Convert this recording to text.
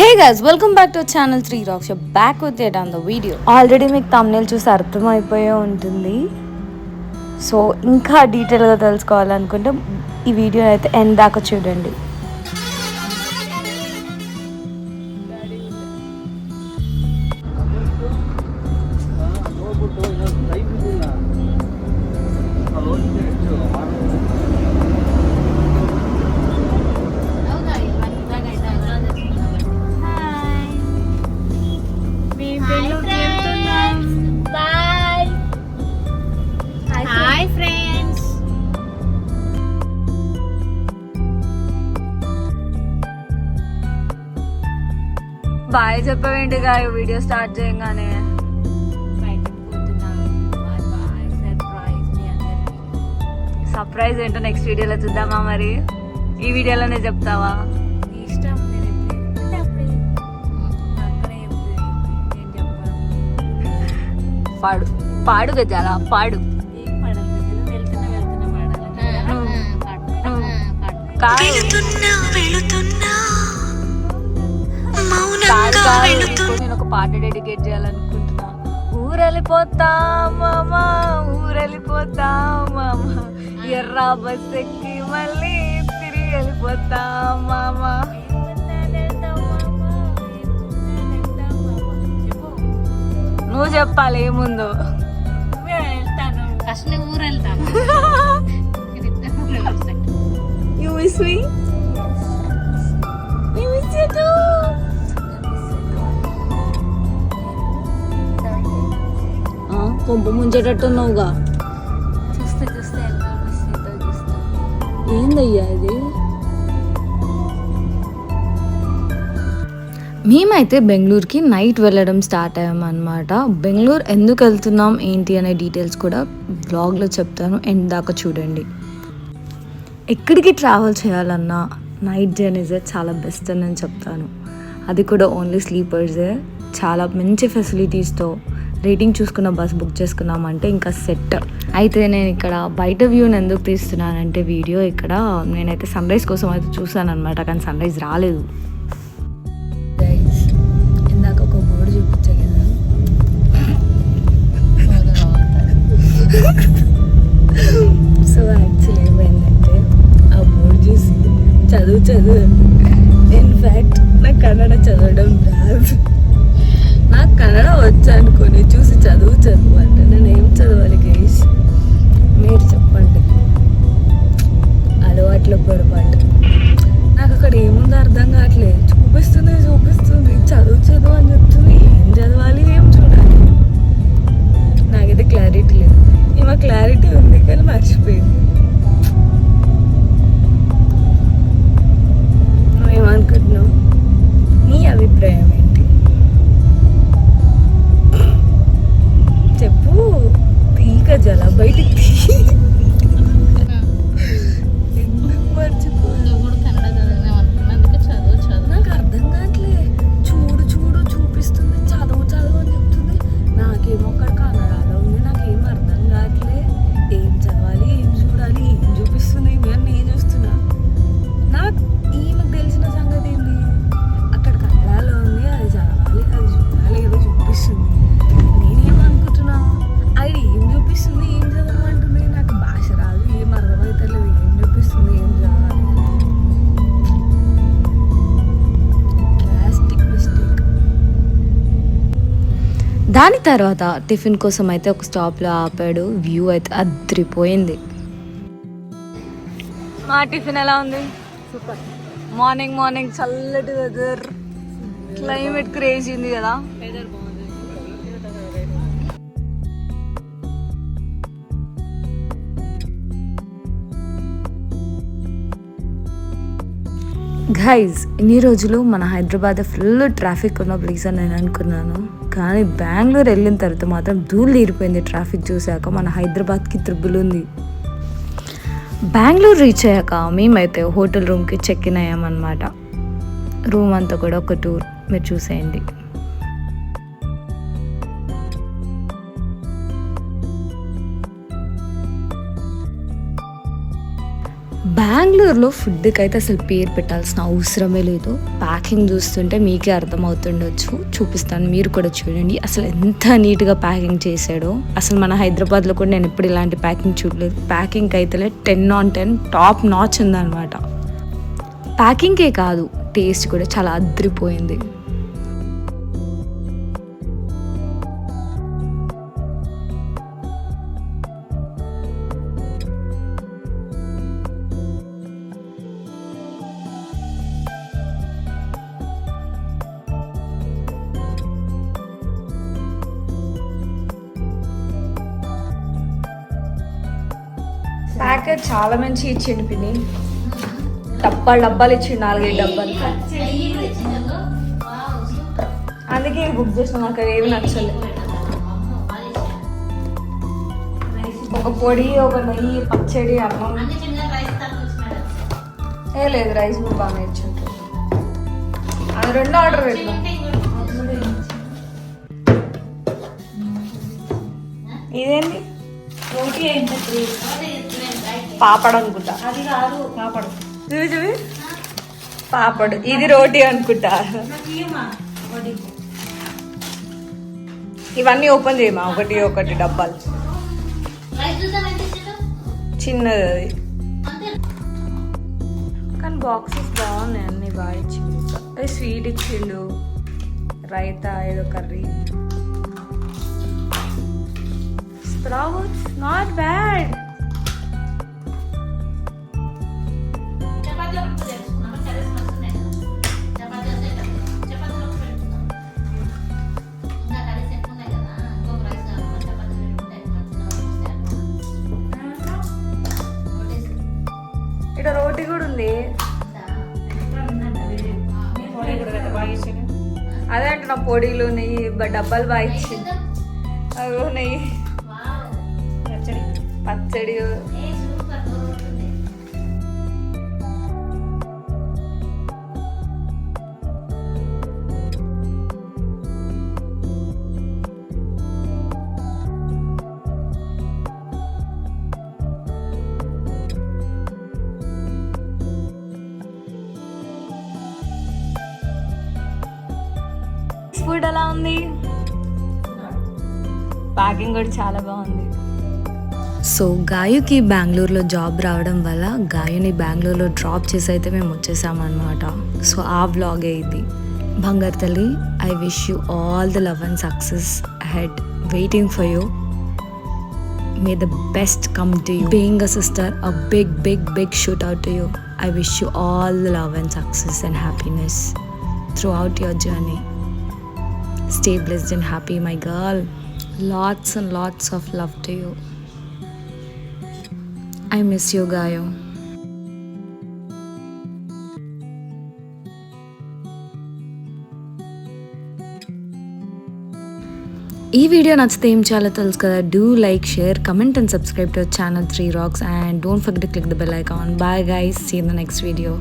Hey guys, welcome back to channel 3 Rocks. You're back with yet another video. Already మీకు thumbnail చూసి అర్థమైపోయే ఉంటుంది. So ఇంకా డీటెయిల్గా తెలుసుకోవాలనుకుంటే ఈ వీడియో అయితే ఎండ్ దాకా చూడండి. బాయ్ చెప్పవేంటిగా వీడియో స్టార్ట్ చేయగానే సర్ప్రైజ్ ఏంటో నెక్స్ట్ వీడియోలో చూద్దామా? మరి ఈ వీడియోలోనే చెప్తావా? పాడు పాడు గజాల పాడు. నేను ఒక పాట డెడికేట్ చేయాలనుకుంటున్నా. ఊరెళ్ళిపోతా మామా, ఊరెళ్ళిపోతా మామా, ఎర్ర బస్ ఎక్కి మళ్ళీ తిరిగి వెళ్ళిపోతా మామా. నువ్వు చెప్పాలి ఏముందో. You miss me? You miss you too. కొంప ముంచేటట్టున్నావుగా. చూస్తే ఏందయ్యా ఇది? మేమైతే బెంగళూరుకి నైట్ వెళ్ళడం స్టార్ట్ అయ్యామన్నమాట. బెంగళూరు ఎందుకు వెళ్తున్నాం ఏంటి అనే డీటెయిల్స్ కూడా బ్లాగ్లో చెప్తాను, ఎండ్ దాకా చూడండి. ఎక్కడికి ట్రావెల్ చేయాలన్నా నైట్ జర్నీసే చాలా బెస్ట్ అని నేను చెప్తాను. అది కూడా ఓన్లీ స్లీపర్సే. చాలా మంచి ఫెసిలిటీస్తో రేటింగ్ చూసుకున్న బస్ బుక్ చేసుకున్నామంటే ఇంకా సెట్. అయితే నేను ఇక్కడ బయట వ్యూని ఎందుకు తీస్తున్నానంటే వీడియో ఇక్కడ నేనైతే సన్ రైజ్ కోసం అయితే చూసాను అనమాట, కానీ సన్ రైజ్ రాలేదు. ఇందాక ఒక బోర్డు చూపించా కదా, సో యాక్చువల్లీ ఏమైందంటే ఆ బోర్డు చూసి చదువు ఇన్ఫ్యాక్ట్ నాకు కన్నడ చదవడం రాదు. నాకు కన్నడ వచ్చా అనుకుని చూసి చదువు అంటే నేను ఏం చదవాలి గైస్? మీరు చెప్పండి. అలవాట్లో పొరపాటు. నాకు అక్కడ ఏముందో అర్థం కావట్లేదు. చూపిస్తుంది చదువు అని చెప్తుంది. ఏం చదవాలి, ఏం చూడాలి, నాకైతే క్లారిటీ లేదు. ఈమె క్లారిటీ ఉంది కానీ మర్చిపోయింది. నువ్వేమనుకుంటున్నావు? నీ అభిప్రాయం ఏంటి చెప్పు. తీగ జల బయటికి ఎందుకు మర్చిపో? నాకు అర్థం కావట్లే. చూడు చూపిస్తుంది చదువు అని చెప్తుంది. నాకేమో అక్కడ కన్నడలో ఉంది, నాకేం అర్థం కావట్లే. ఏం చదవాలి, ఏం చూడాలి, ఏం చూపిస్తుంది అని నేను చూస్తున్నా. నాకు ఈమెకు తెలిసిన సంగతి ఏంటి? అక్కడ కన్నడలో ఉంది, అది చదవాలి, అది చూడాలి, ఏదో చూపిస్తుంది. నేనేమనుకుంటున్నా, అది ఏం చూపిస్తుంది, ఏం చదవమంటుంది? నాకు భాష రాదు, ఏం అర్థమవుతలేదు. ఏం చూపిస్తుంది, ఏం చదవాలి? Drastic mistake. దాని తర్వాత టిఫిన్ కోసం అయితే ఒక స్టాప్లో ఆపాడు. వ్యూ అయితే అద్రిపోయింది. మా టిఫిన్ ఎలా ఉంది? సూపర్. మార్నింగ్ చల్లటి వెదర్, క్లైమేట్ క్రేజీ ఉంది కదా. గైజ్, ఇన్ని రోజులు మన హైదరాబాద్ ఫుల్ ట్రాఫిక్ ఉన్న ప్లేస్ అని నేను అనుకున్నాను, కానీ బెంగళూరు వెళ్ళిన తర్వాత మాత్రం ధూళి తీరిపోయింది. ట్రాఫిక్ చూశాక మన హైదరాబాద్కి త్రిబుల్ ఉంది. బెంగళూరు రీచ్ అయ్యాక మేమైతే హోటల్ రూమ్కి చెక్ ఇన్ అయ్యామన్నమాట. రూమ్ అంతా కూడా ఒక టూర్ మీరు చూసేయండి. బెంగళూరులో ఫుడ్కి అయితే అసలు పేరు పెట్టాల్సిన అవసరమే లేదు. ప్యాకింగ్ చూస్తుంటే మీకే అర్థమవుతుండొచ్చు. చూపిస్తాను, మీరు కూడా చూడండి అసలు ఎంత నీట్గా ప్యాకింగ్ చేశాడో. అసలు మన హైదరాబాద్లో కూడా నేను ఎప్పుడు ఇలాంటి ప్యాకింగ్ చూడలేదు. ప్యాకింగ్ అయితే 10/10 టాప్ నాచ్ ఉందన్నమాట. ప్యాకింగే కాదు, టేస్ట్ కూడా చాలా అదిరిపోయింది. ప్యాకెట్ చాలా మంచి ఇచ్చిండు పిన్ని. డబ్బాలు ఇచ్చిండు, 4-5 డబ్బాలు. అందుకే బుక్ చేసిన, నాకు ఏమి నచ్చలేదు. ఒక పొడి, ఒక నెయ్యి, పచ్చడి, అన్నం. లేదు, రైస్ కూడా బాగా ఇచ్చింటారు. అది 2 ఆర్డర్ పెట్టినా. ఇదేంటి రోటీ ఏంటి? పాపడ్ అనుకుంటా. అది కాదు పాపడు. చూవి పాపడ్, ఇది రోటీ అనుకుంటా. ఇవన్నీ ఓపెన్ చేయమా, ఒకటి డబ్బాలు. చిన్నది అది, కానీ బాక్సెస్ బాగున్నాయి, అన్ని బాగా ఇచ్చిండు. స్వీట్ ఇచ్చిండు, రైతా, ఏదో కర్రీ. Sprouts, not bad. ఇక్కడ రోటీ కూడా ఉంది. అదే అంటే నా పొడిలు నెయ్యి, డబ్బాలు బాగా ఇచ్చింది. అవి నెయ్యి, పచ్చడి. ఫుడ్ ఎలా ఉంది? ప్యాకింగ్ కూడా చాలా బాగుంది. సో గాయుకి బెంగళూరులో జాబ్ రావడం వల్ల గాయుని బెంగళూరులో డ్రాప్ చేసి అయితే మేము వచ్చేసామన్నమాట. సో ఆ వ్లాగే ఇది. బంగారు తల్లి, I wish you all the love and success ahead, waiting for you. May the best come to you. Being a sister, a big shout out to you. I wish you all the love and success and happiness throughout your journey. Stay blessed and happy, my girl. Lots and lots of love to you. I miss you, Gayo. ఈ video నచ్చితే ఏం చేయాలో తెలుసు కదా. Do like, share, comment and subscribe to our channel 3 Rocks, and don't forget to click the bell icon. Bye guys, see you in the next video.